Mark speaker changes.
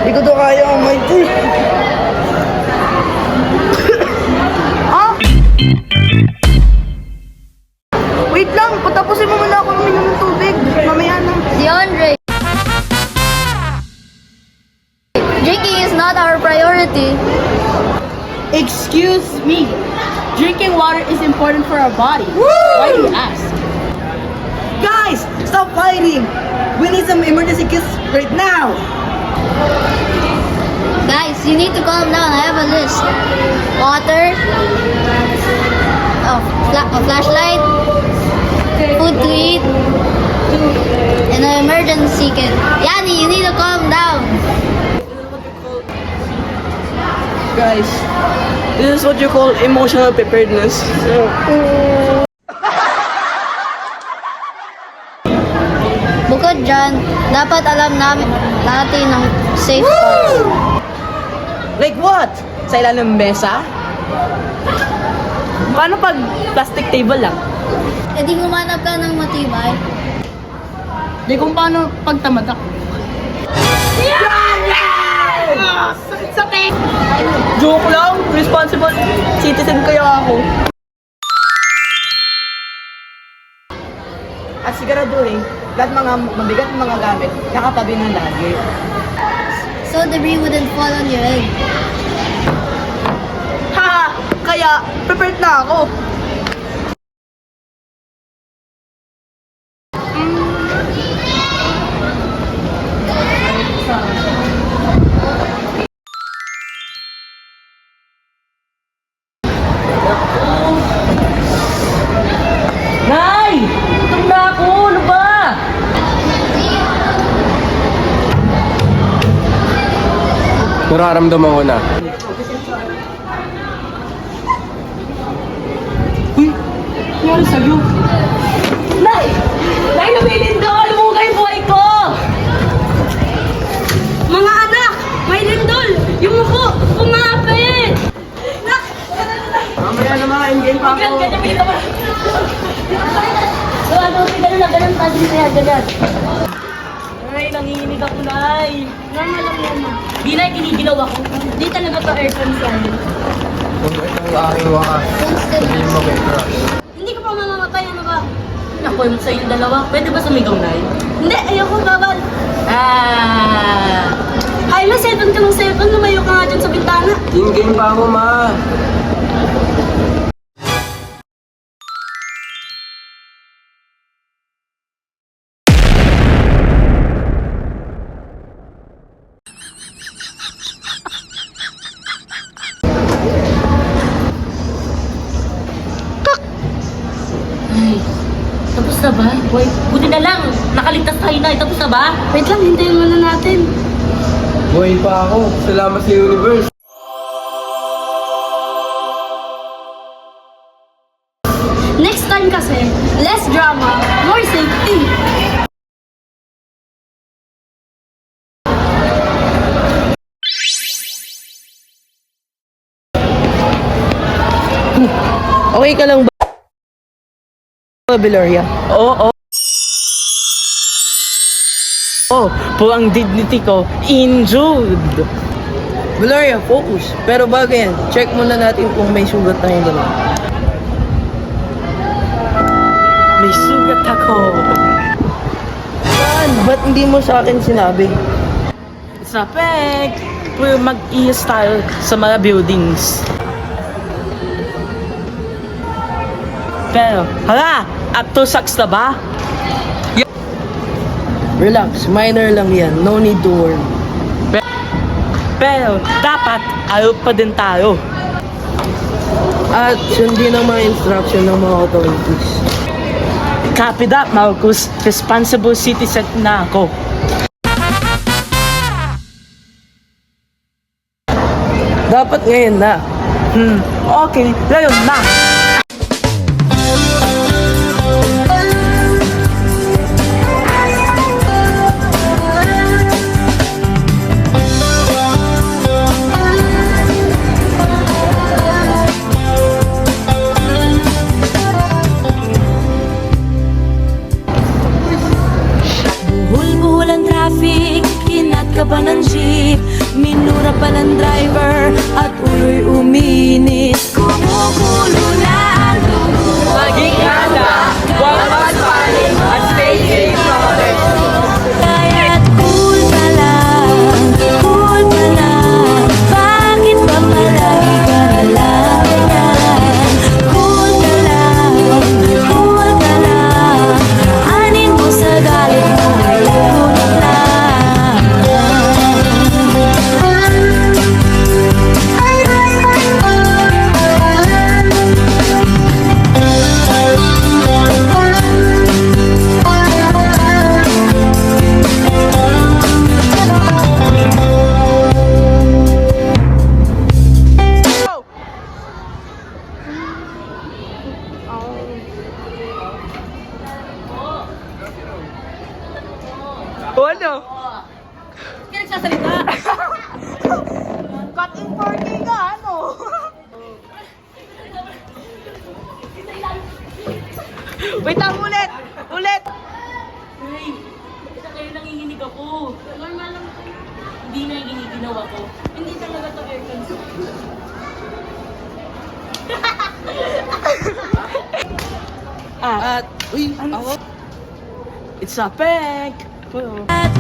Speaker 1: Hindi ko to kaya, oh my God. Ah! Wait lang, patapusin mo muna ako uminom ng tubig. Mamaya na.
Speaker 2: DeAndre, drinking is not our priority.
Speaker 3: Excuse me. Drinking water is important for our body. Why do you ask?
Speaker 1: Guys, stop fighting. We need some emergency kits right now.
Speaker 2: Guys, you need to calm down. I have a list. Water, a flashlight, food to eat, and an emergency kit. Yanni, you need to calm down.
Speaker 1: Guys, this is what you call emotional preparedness.
Speaker 2: Bukod dyan, dapat alam natin ng safe spots.
Speaker 1: Like what? Sa ilalim ng mesa? Paano pag plastic table lang?
Speaker 2: E di humanap ka ng matibay.
Speaker 3: Di kung paano pagtamad ako.
Speaker 1: Joke lang, responsible citizen kaya ako. At siguraduhin, lahat mga mabigat ng mga gamit, nakatabi na lagi.
Speaker 2: So debris wouldn't fall on your head.
Speaker 1: Ha! Kaya, prepared na ako. Nay! Gutom na ako! Ano ba?
Speaker 4: Nararamdaman ko na.
Speaker 1: Uy! Nangyari sa'yo? Nay! Nay, lumilin daw! Alam mo kayo buhay ko!
Speaker 3: Mga anak! May lindol! Yung upo! Kumapit!
Speaker 1: Mamaya na mga engine pa ako.
Speaker 2: Ganun, pati siya, ganun.
Speaker 1: Nay, nanginginig ako, Nay.
Speaker 3: Normal lang yan, ma. Di na, ginigilaw ako. Di talaga to aircon sa'yo.
Speaker 4: Kung ito ang aking wakas, hindi mo kay crush.
Speaker 3: Hindi ka pa mamamatay, ano ba?
Speaker 1: Ako yung sa'yo dalawa. Pwede ba sumigaw, Nay?
Speaker 3: Hindi, ayoko, babal. Ay, na, 7 ka ng 7. Lumayo ka nga dyan sa bintana.
Speaker 4: In-game pa ako, ma.
Speaker 3: Tapos na ba? Wait, buti na lang. Nakaligtas tayo na. Tapos na ba? Wait lang, hintayin muna natin.
Speaker 4: Buhay pa ako. Salamat sa universe.
Speaker 3: Next time kasi, less drama, more safety.
Speaker 1: Okay ka lang ba? Beloria? Oo. Oh, po ang dignity ko injured. Beloria, focus. Pero bago yan, check muna natin kung may sugat na yung dalawa. May sugat ako. Saan? Ba't hindi mo sa akin sinabi? Sa pek, we'll mag-i-style sa mga buildings. Pero, hala! Up to sucks na ba? Relax, minor lang yan. No need to worry. Pero, dapat ayaw pa din tayo. At sundin ang mga instruction ng mga authorities. Copy that, Marcus. Responsible citizen na ako. Dapat ngayon na. Okay, ngayon na.
Speaker 5: Buhol-buhol ang traffic, inat ka pa ng jeep. Minura pa ng driver at ulo'y uminis. Kumukulo na ang dugo.
Speaker 1: Maging handa, huwag magpanik at stay safe always.
Speaker 5: Kaya't cool ka lang, cool ka lang. Bakit ba palagi ka nalang ganyan? Cool ka lang, cool ka lang. Anin mo sa galit mo ay ulit lang.
Speaker 1: O ano?
Speaker 3: Kaya nagsasalita. Cut in 4K ka, ano?
Speaker 1: Wait lang, ulit! Ulit!
Speaker 6: Hey, isa kayo nanginginig ako. Normal lang. Hindi na yung giniginaw ako. Hindi talaga to aircon.
Speaker 1: Uy, ako. It's a prank!
Speaker 5: At